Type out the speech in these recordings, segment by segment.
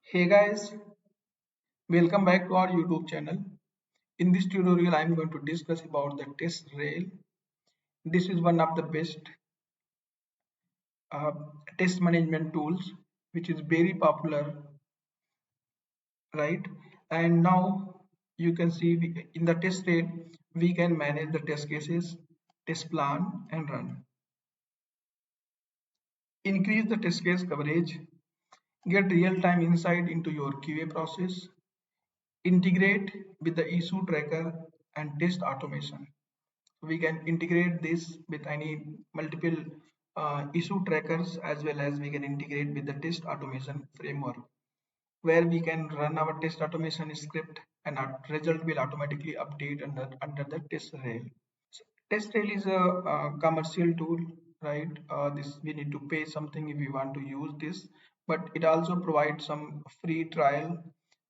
Hey guys, welcome back to our YouTube channel. In this tutorial, I am going to discuss about the TestRail. This is one of the best uh, test management tools, which is very popular, right? And now you can see in the TestRail, we can manage the test cases, test plan, and run. Increase the test case coverage, get real-time insight into your QA process, integrate with the issue tracker and test automation. We can integrate this with any multiple issue trackers, as well as we can integrate with the test automation framework, where we can run our test automation script and our result will automatically update under the test rail. So TestRail is a commercial tool, right? This we need to pay something if we want to use this, but it also provides some free trial,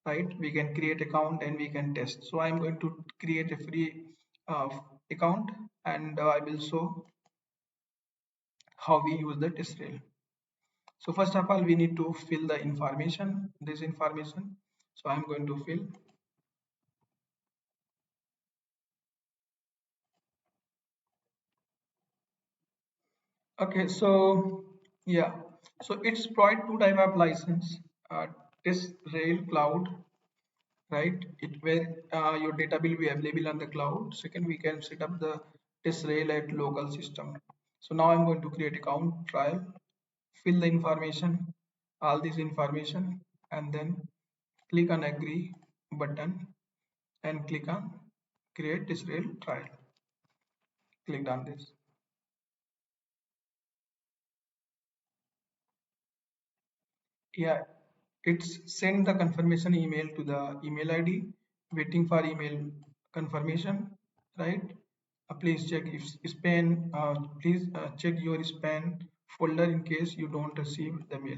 right? We can create account and we can test. So I'm going to create a free uh, account, and I will show how we use the TestRail. So first of all, we need to fill the information, this information. So I'm going to fill. Okay, so yeah, so it's provide two type of license, uh, TestRail Cloud, right? It where your data will be available on the cloud. Second, we can set up the TestRail at local system. So now I'm going to create account trial, fill the information, all this information, and then click on agree button and click on create TestRail trial. Click on this. Yeah, it's send the confirmation email to the email ID, waiting for email confirmation, right? Please check if spam, please check your spam folder in case you don't receive the mail.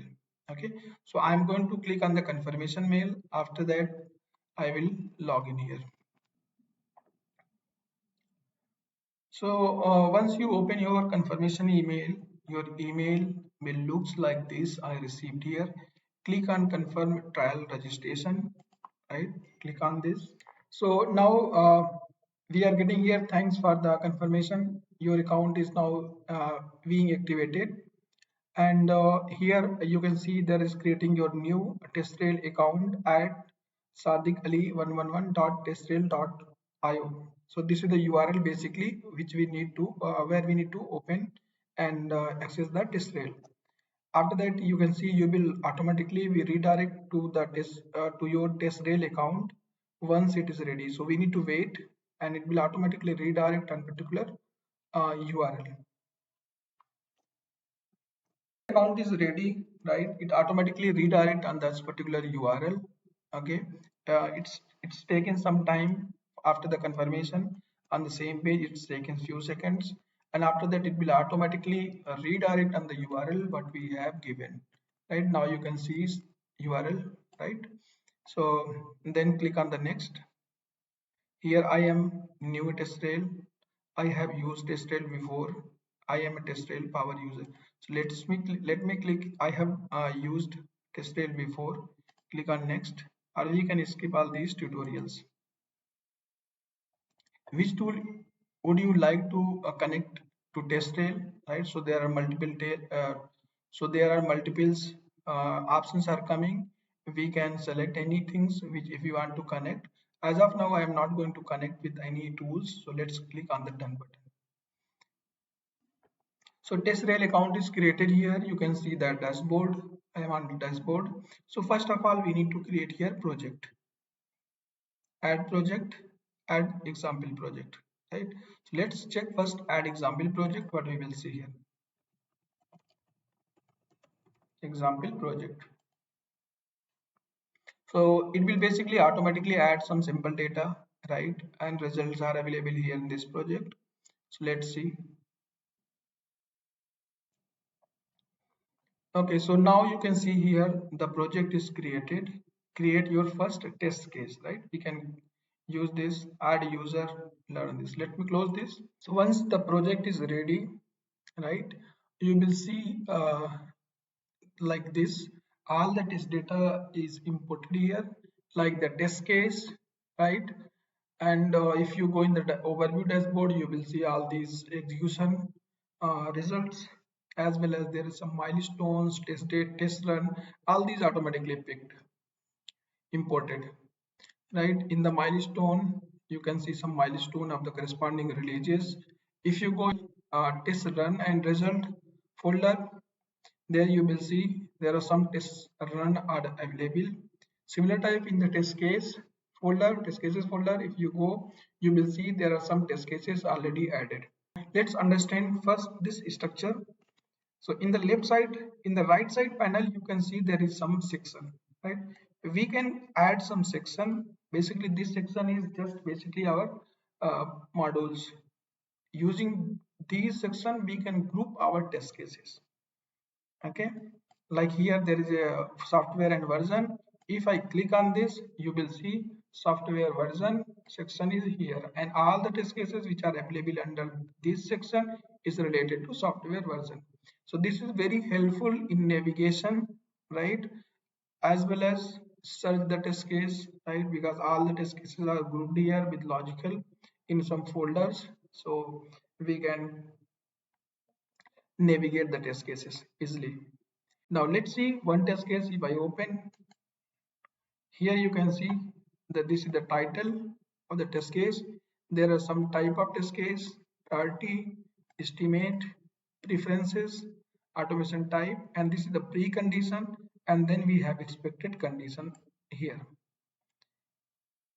Okay, so I'm going to click on the confirmation mail. After that, I will log in here. So once you open your confirmation email, your email will looks like this. I received here. Click on confirm trial registration, right? Click on this. So now we are getting here. Thanks for the confirmation. Your account is now being activated. And here you can see there is creating your new TestRail account at sadiqali111.testrail.io. So this is the URL basically which we need to where we need to open and access the TestRail. After that, you can see you will automatically be redirect to the test to your TestRail account once it is ready. So we need to wait, and it will automatically redirect on particular URL. Account is ready, right? It automatically redirect on that particular URL. Okay, it's taken some time after the confirmation on the same page. It's taken few seconds, and after that, it will automatically redirect on the URL what we have given. Right now, you can see URL, right? So then click on the next. Here I am new TestRail. I have used TestRail before. I am a TestRail power user. So let me click. I have used TestRail before. Click on next, or we can skip all these tutorials. Which tool would you like to connect to TestRail? Right. So there are multiples options are coming. We can select anything which if you want to connect. As of now, I am not going to connect with any tools. So let's click on the done button. So TestRail account is created here. You can see that dashboard. I am on the dashboard. So first of all, we need to create here project. Add project, add example project, right? So let's check first add example project. What we will see here, example project. So it will basically automatically add some simple data, right? And results are available here in this project. So let's see. Okay, so now you can see here the project is created. Create your first test case, right? We can use this, add user, learn this. Let me close this. So once the project is ready, right, you will see like this. all the test data is inputted here, like the test case, right? And if you go in the overview dashboard, you will see all these execution results, as well as there is some milestones, test date, test run, all these automatically picked, imported, right? In the milestone, you can see some milestone of the corresponding releases. If you go test run and result folder, there you will see there are some tests run are available. Similar type in the test case folder, test cases folder, if you go, you will see there are some test cases already added. Let's understand first this structure. So in the left side, in the right side panel, you can see there is some section, right? We can add some section. Basically, this section is just basically our modules. Using these section, we can group our test cases. Okay, like here there is a software and version. If I click on this, you will see software version section is here, and all the test cases which are available under this section is related to software version. So this is very helpful in navigation, right? As well as search the test case, right? Because all the test cases are grouped here with logical in some folders, so we can navigate the test cases easily. Now let's see one test case. If I open here, you can see that this is the title of the test case. There are some type of test case, priority, estimate, preferences, automation type, and this is the precondition, and then we have expected condition here.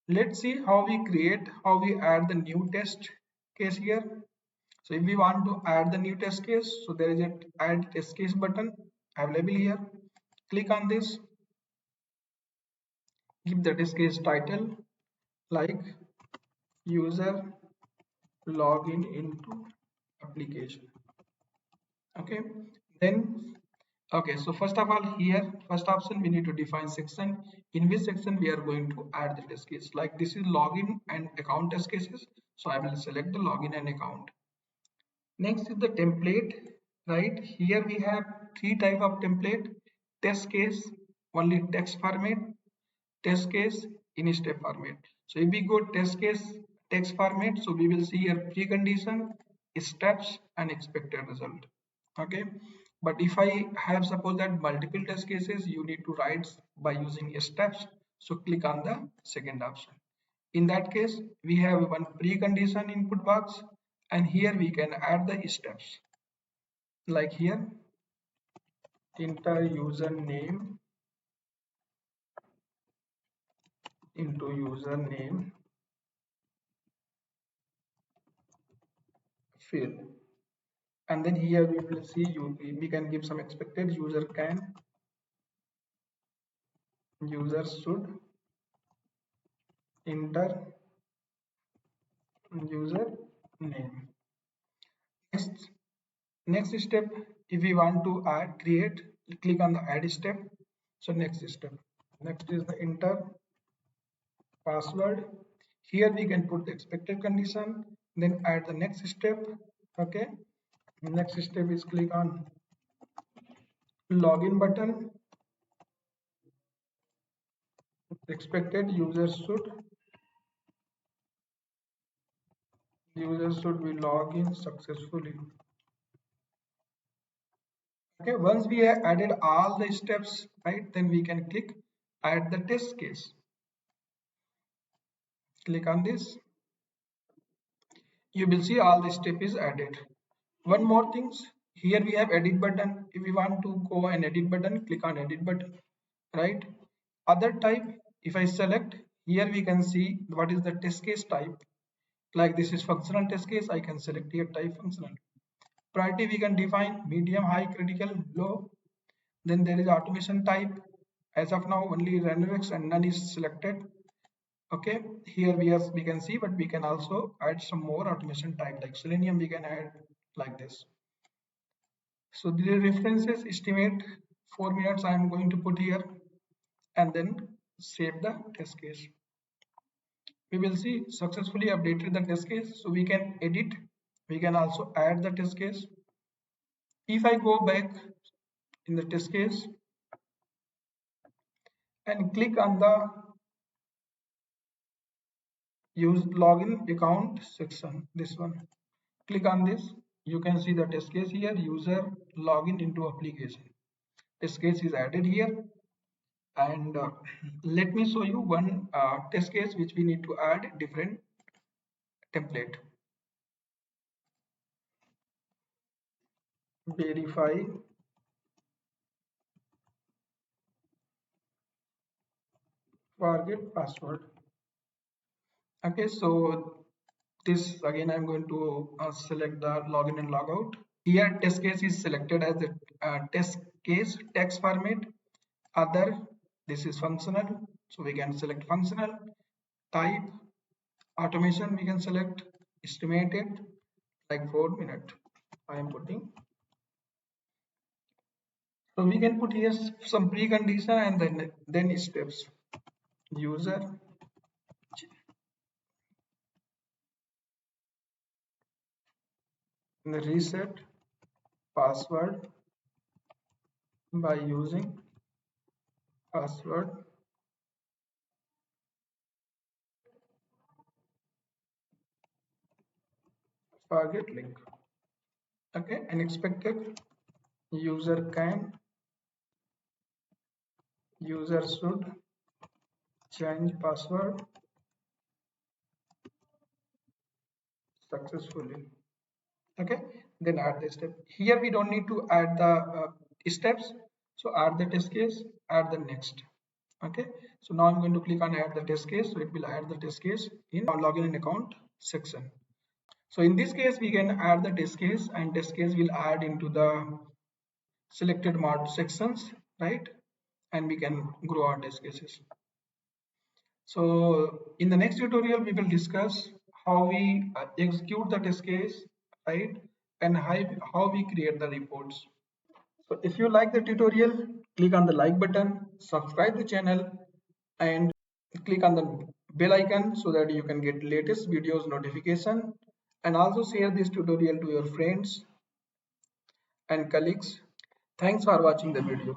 Let's see how we create, how we add the new test case here. So if we want to add the new test case, so there is a add test case button available here. Click on this, give the test case title like user login into application. Okay, then okay, so first of all, here first option we need to define section, in which section we are going to add the test case. Like this is login and account test cases, so I will select the login and account. Next is the template, right? Here we have three type of template: test case only text format, test case in step format. So if we go test case text format, so we will see here precondition, steps, and expected result. Okay, but if I have suppose that multiple test cases, you need to write by using steps. So click on the second option. In that case, we have one precondition input box, and here we can add the steps. Like here, enter username into username field, and then here we will see we can give some expected user should enter user name. Next step, if we want to add create, click on the add step. So next step, next is the enter password. Here we can put the expected condition, then add the next step. Okay, next step is click on login button. Expected user should be log in successfully. Okay, once we have added all the steps, right, then we can click add the test case. Click on this, you will see all the step is added. One more things, here we have edit button. If we want to go and edit button, click on edit button, right? Other type, if I select, here we can see what is the test case type. Like this is functional test case, I can select here type functional. Priority we can define medium, high, critical, low. Then there is automation type. As of now, only renderx and none is selected. Okay, here we can see, but we can also add some more automation type like selenium. We can add like this. So the references estimate 4 minutes I am going to put here, and then save the test case. We will see successfully updated the test case. So we can edit. We can also add the test case. If I go back in the test case, and click on the use login account section, this one. Click on this. You can see the test case here, user login into application. Test case is added here, and let me show you one test case which we need to add different template. Verify forget password. Okay, so this again I'm going to select the login and logout. Here test case is selected as the test case text format. Other, this is functional, so we can select functional. Type automation, we can select estimated, like 4 minutes I am putting. So we can put here some precondition and then steps. User reset password by using password forget link. Okay, and expected user should change password successfully. Okay, then add the step. Here we don't need to add the steps, so add the test case, add the next. Okay, so now I'm going to click on add the test case, so it will add the test case in our login and account section. So in this case we can add the test case, and test case will add into the selected mod sections, right? And we can grow our test cases. So in the next tutorial, we will discuss how we execute the test case, right? And how we create the reports. So if you like the tutorial, click on the like button, subscribe the channel, and click on the bell icon so that you can get latest videos notification, and also share this tutorial to your friends and colleagues. Thanks for watching the video.